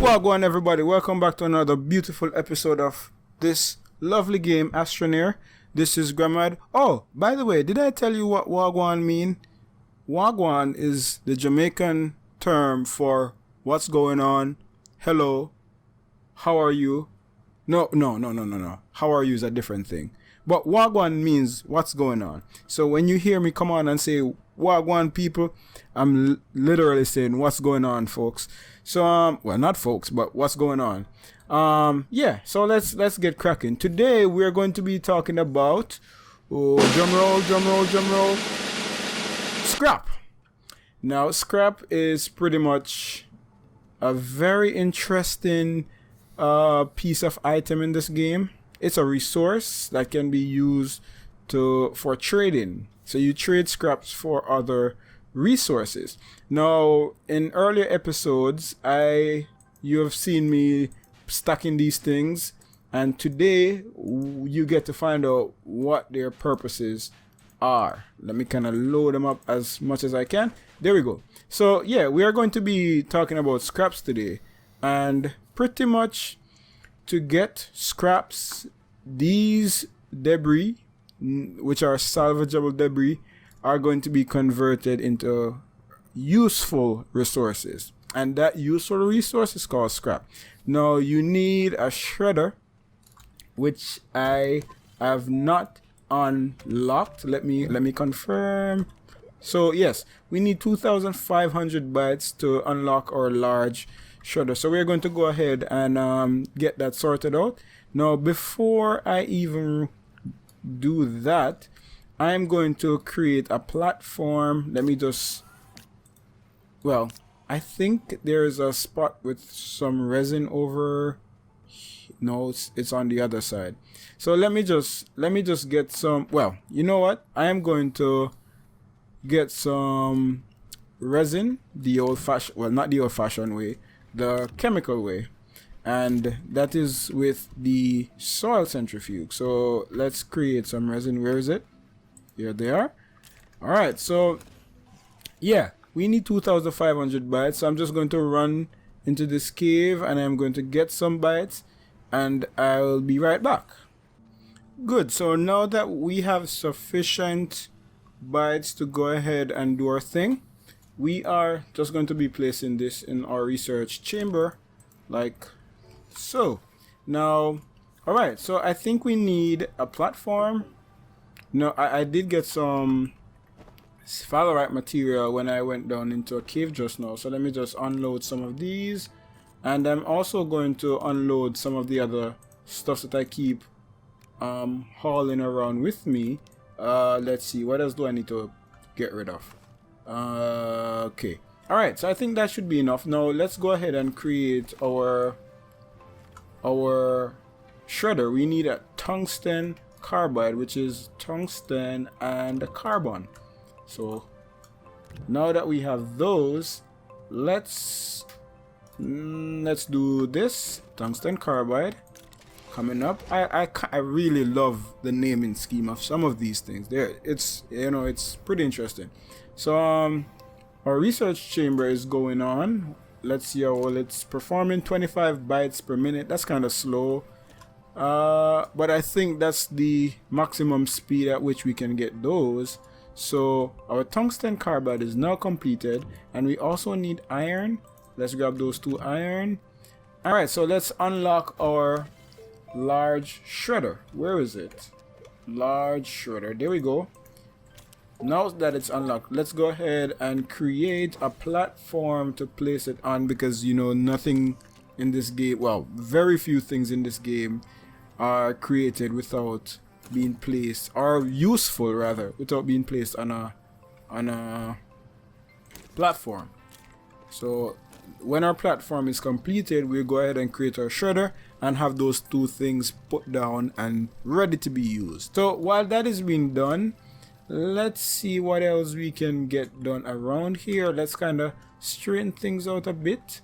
Wagwan everybody, welcome back to another beautiful episode of this lovely game, Astroneer. This is Gramad. Oh, by the way, did I tell you what Wagwan mean? Wagwan is the Jamaican term for what's going on, hello, how are you? No. How are you is a different thing. But Wagwan means what's going on. So when you hear me come on and say Wagwan people, I'm literally saying what's going on, folks. So well, not folks, but what's going on. Yeah, so let's get cracking. Today we're going to be talking about drum roll, scrap. Now scrap is pretty much a very interesting piece of item in this game. It's a resource that can be used for trading. So you trade scraps for other resources. Now, in earlier episodes, you have seen me stacking these things, and today you get to find out what their purposes are. Let me kind of load them up as much as I can. There we go. So yeah, we are going to be talking about scraps today, and pretty much to get scraps, these debris, which are salvageable debris, are going to be converted into useful resources, and that useful resource is called scrap. Now you need a shredder, which I have not unlocked. Let me confirm. So yes, we need 2,500 bytes to unlock our large shredder, so we're going to go ahead and get that sorted out. Now before I even do that, I'm going to create a platform. Let me just, well, I think there's a spot with some resin over. No, it's on the other side. So let me just get some. Well, you know what? I am going to get some resin the old-fashioned, well, not the old-fashioned way, the chemical way, and that is with the soil centrifuge. So let's create some resin. Where is it? Here they are. All right, so yeah, we need 2,500 bytes. So I'm just going to run into this cave and I'm going to get some bytes, and I'll be right back. Good. So now that we have sufficient bytes to go ahead and do our thing, we are just going to be placing this in our research chamber like so. Now, all right, so I think we need a platform. No, I did get some sphalerite material when I went down into a cave just now. So let me just unload some of these. And I'm also going to unload some of the other stuff that I keep hauling around with me. Let's see, what else do I need to get rid of? Okay. Alright, so I think that should be enough. Now let's go ahead and create our shredder. We need a tungsten carbide, which is tungsten and carbon. So now that we have those, let's do this tungsten carbide coming up. I really love the naming scheme of some of these things. It's pretty interesting. So our research chamber is going on. Let's see how well it's performing. 25 bytes per minute. That's kind of slow. But I think that's the maximum speed at which we can get those. So our tungsten carbide is now completed, and we also need iron. Let's grab those 2 iron. Alright, so let's unlock our large shredder. Where is it? Large shredder. There we go. Now that it's unlocked, let's go ahead and create a platform to place it on, because nothing in this game, well, very few things in this game are created without being placed, or useful rather, without being placed on a platform. So when our platform is completed, we'll go ahead and create our shredder and have those 2 things put down and ready to be used. So while that is being done, let's see what else we can get done around here. Let's kind of straighten things out a bit.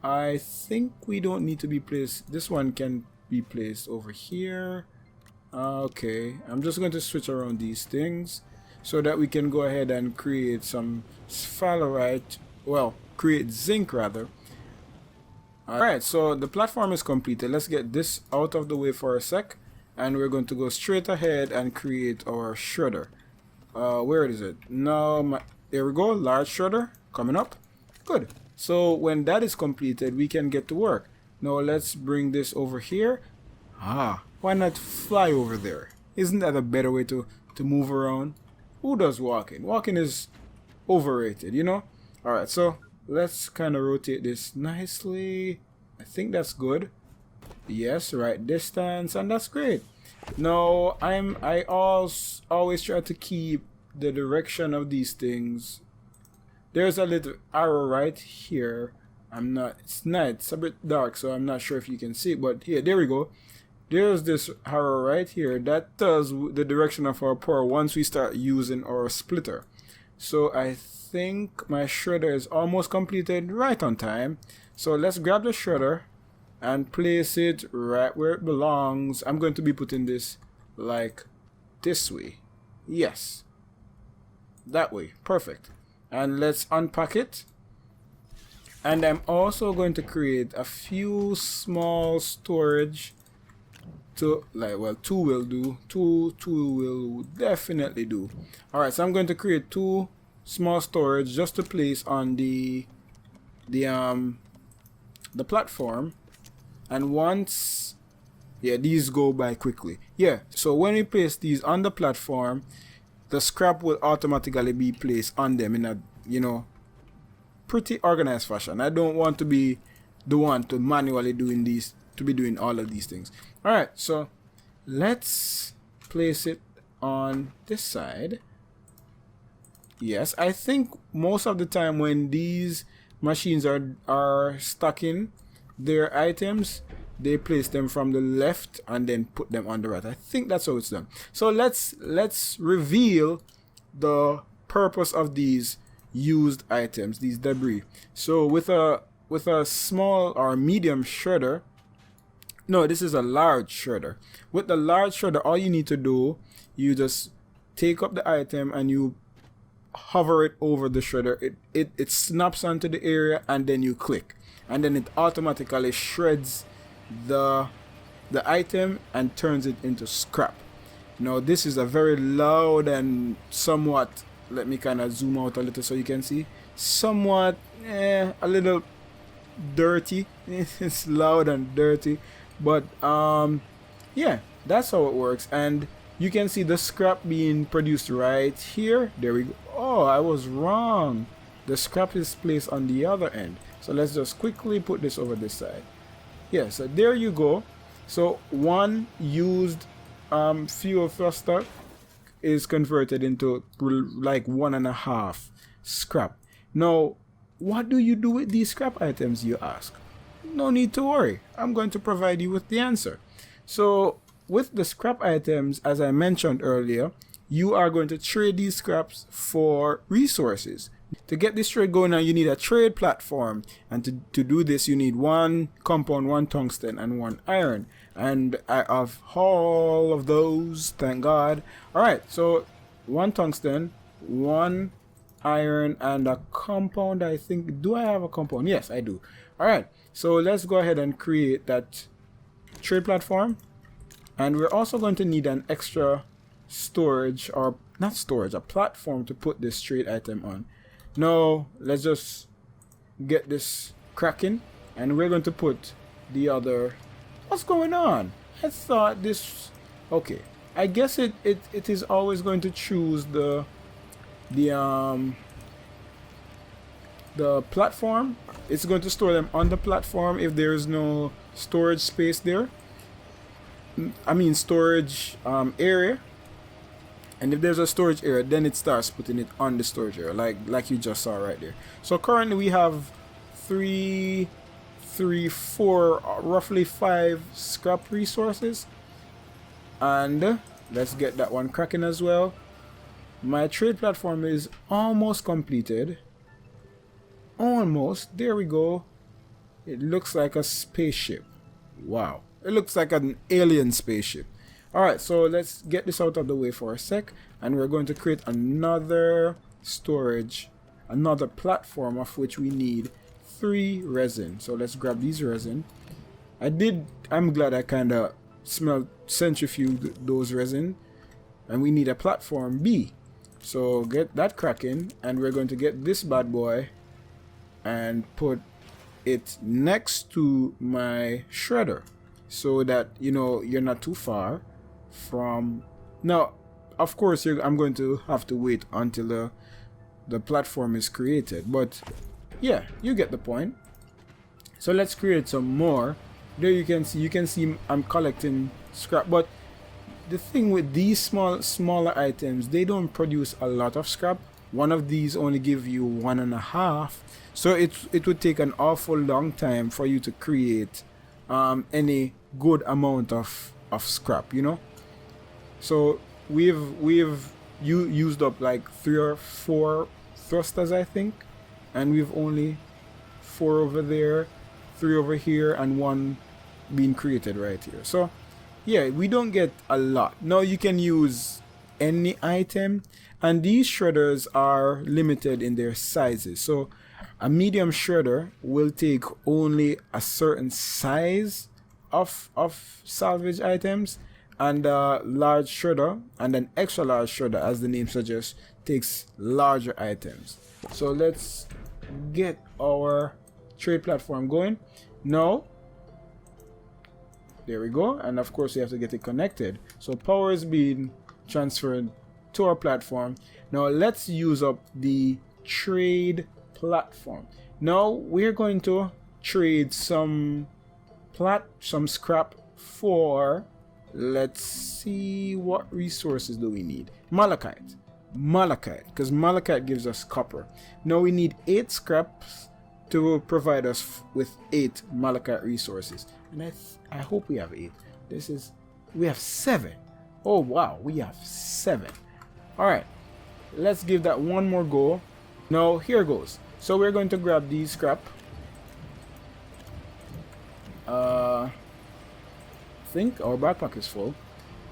I think we don't need to be placed. This one can be placed over here. Okay, I'm just going to switch around these things so that we can go ahead and create some sphalerite, well, create zinc rather, Alright, so the platform is completed. Let's get this out of the way for a sec. And we're going to go straight ahead and create our shredder. Where is it? Now, there we go, large shredder coming up. Good. So when that is completed, we can get to work. Now let's bring this over here. Why not fly over there? Isn't that a better way to move around? Who does walking? Walking is overrated, you know? Alright, so let's kind of rotate this nicely. I think that's good. Yes, right distance, and that's great. Now I always try to keep the direction of these things. There's a little arrow right here. It's a bit dark, so I'm not sure if you can see it, but here, there we go. There's this arrow right here that tells the direction of our power once we start using our splitter. So I think my shredder is almost completed, right on time. So let's grab the shredder and place it right where it belongs. I'm going to be putting this like this way. Yes. That way. Perfect. And let's unpack it. And I'm also going to create a few small storage to, like, well, two will do. Two will definitely do. Alright, so I'm going to create 2 small storage just to place on the platform. And once, yeah, these go by quickly. Yeah, so when we place these on the platform, the scrap will automatically be placed on them in a, you know, pretty organized fashion. I don't want to be the one to manually doing all of these things. Alright, so let's place it on this side. Yes, I think most of the time when these machines are stocking their items, they place them from the left and then put them on the right. I think that's how it's done. So let's reveal the purpose of these used items, these debris. So with a small or medium shredder, no, this is a large shredder. With the large shredder, all you need to do, you just take up the item and you hover it over the shredder. It snaps onto the area and then you click, and then it automatically shreds the item and turns it into scrap. Now this is a very loud and somewhat, let me kind of zoom out a little so you can see, somewhat a little dirty. It's loud and dirty, but yeah, that's how it works. And you can see the scrap being produced right here. There we go. Oh, I was wrong. The scrap is placed on the other end. So let's just quickly put this over this side. Yeah, so there you go. So one used fuel thruster is converted into like 1.5 scrap. Now, what do you do with these scrap items, you ask? No need to worry. I'm going to provide you with the answer. So with the scrap items, as I mentioned earlier, you are going to trade these scraps for resources. To get this trade going on, you need a trade platform, and to do this you need 1 compound, 1 tungsten, and 1 iron. And I have all of those, thank God. Alright, so 1 tungsten, 1 iron, and a compound, I think. Do I have a compound? Yes, I do. Alright, so let's go ahead and create that trade platform. And we're also going to need an extra storage, or not storage, a platform to put this trade item on. Now let's just get this cracking, and we're going to put the other. What's going on? I thought this. Okay, I guess it is always going to choose the platform. It's going to store them on the platform if there is no storage space there. I mean storage area. And if there's a storage area, then it starts putting it on the storage area, like you just saw right there. So currently we have 3, 4, roughly 5 scrap resources. And let's get that one cracking as well. My trade platform is almost completed. Almost. There we go. It looks like a spaceship. Wow. It looks like an alien spaceship. Alright, so let's get this out of the way for a sec, and we're going to create another storage, another platform, of which we need 3 resin. So let's grab these resin. I'm glad I kind of centrifuged those resin. And we need a platform B. So get that cracking, and we're going to get this bad boy and put it next to my shredder, so that you're not too far from. Now of course I'm going to have to wait until the platform is created, but yeah, you get the point. So let's create some more. There you can see I'm collecting scrap, but the thing with these smaller items, they don't produce a lot of scrap. One of these only give you 1.5, so it would take an awful long time for you to create any good amount of scrap, so we've used up like 3 or 4 thrusters, I think, and we've only 4 over there, 3 over here, and 1 being created right here. So yeah, we don't get a lot. Now you can use any item, and these shredders are limited in their sizes. So a medium shredder will take only a certain size of salvage items, and a large shredder and an extra large shredder, as the name suggests, takes larger items. So let's get our trade platform going. Now there we go, and of course we have to get it connected. So power is being transferred to our platform. Now let's use up the trade platform. Now we're going to trade some scrap for, let's see, what resources do we need? Malachite, because malachite gives us copper. Now we need 8 scraps to provide us with 8 malachite resources, and I hope we have 8. We have 7. Oh wow, we have 7. All right, let's give that one more go. Now here goes. So we're going to grab these scrap. I think our backpack is full,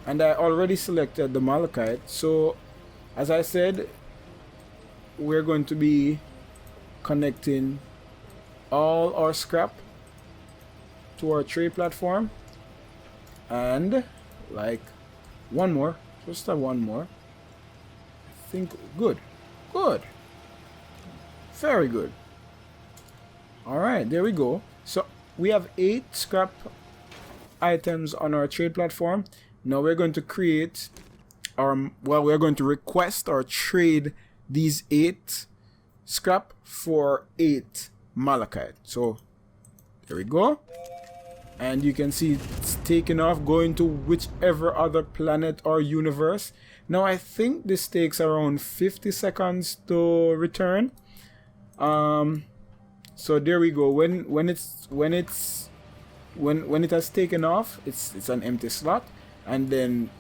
and I already selected the malachite. So as I said, we're going to be connecting all our scrap to our trade platform, and like one more, just have one more. I think good, very good. All right, there we go. So we have 8 scrap items on our trade platform. Now we're going to create we're going to request or trade these 8 scrap for 8 malachite. So there we go, and you can see it's taking off, going to whichever other planet or universe. Now I think this takes around 50 seconds to return. So there we go. When it has taken off, it's an empty slot, and then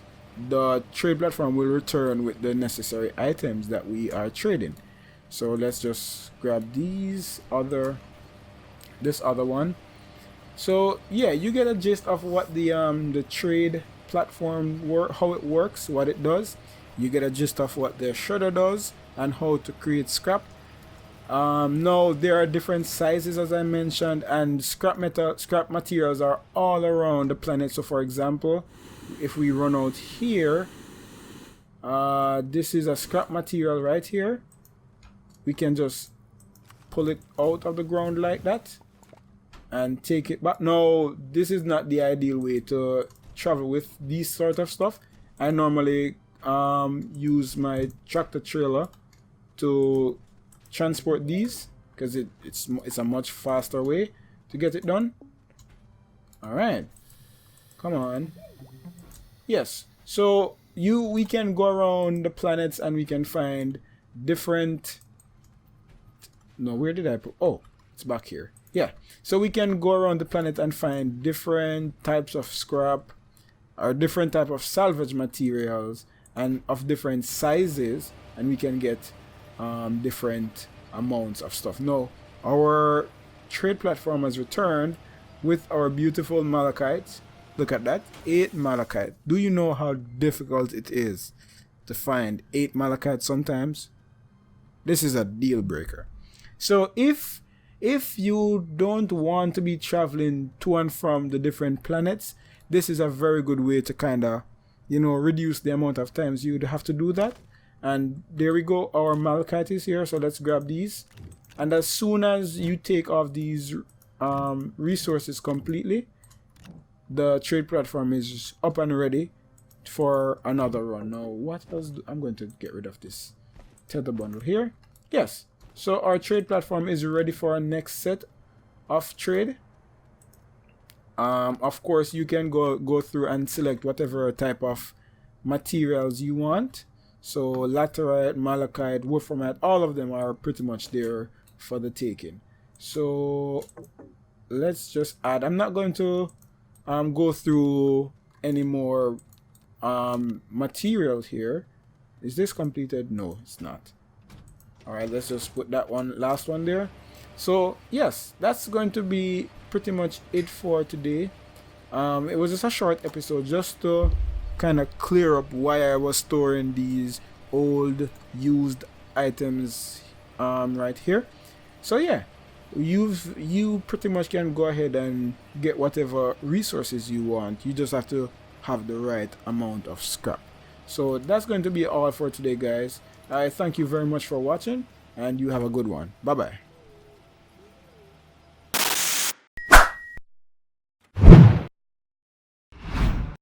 the trade platform will return with the necessary items that we are trading. So let's just grab this other one. So yeah, you get a gist of what the trade platform how it works, what it does. You get a gist of what the shredder does and how to create scrap. Now there are different sizes, as I mentioned, and scrap materials are all around the planet. So for example, if we run out here, this is a scrap material right here. We can just pull it out of the ground like that and take it back. No, this is not the ideal way to travel with these sort of stuff. I normally use my tractor trailer to transport these, because it's a much faster way to get it done. All right, come on. Yes, so we can go around the planets and we can find different. No, where did I put? Oh, it's back here. Yeah, so we can go around the planet and find different types of scrap or different type of salvage materials and of different sizes, and we can get different amounts of stuff. Now our trade platform has returned with our beautiful malachites. Look at that, 8 malachite. Do you know how difficult it is to find 8 malachite sometimes? This is a deal breaker. So if if you don't want to be traveling to and from the different planets, this is a very good way to kind of, reduce the amount of times you'd have to do that. And there we go, our malachite is here, so let's grab these. And as soon as you take off these resources completely, the trade platform is up and ready for another run. Now, what else? I'm going to get rid of this tether bundle here. Yes, so our trade platform is ready for our next set of trade. Of course, you can go through and select whatever type of materials you want. So laterite, malachite, wolframite, all of them are pretty much there for the taking. So let's just add. I'm not going to go through any more materials here. Is this completed? No, it's not. All right, let's just put that last one there. So yes, that's going to be pretty much it for today. It was just a short episode just to kind of clear up why I was storing these old used items right here. So yeah, you pretty much can go ahead and get whatever resources you want. You just have to have the right amount of scrap. So that's going to be all for today, guys. I thank you very much for watching, and you have a good one. Bye bye.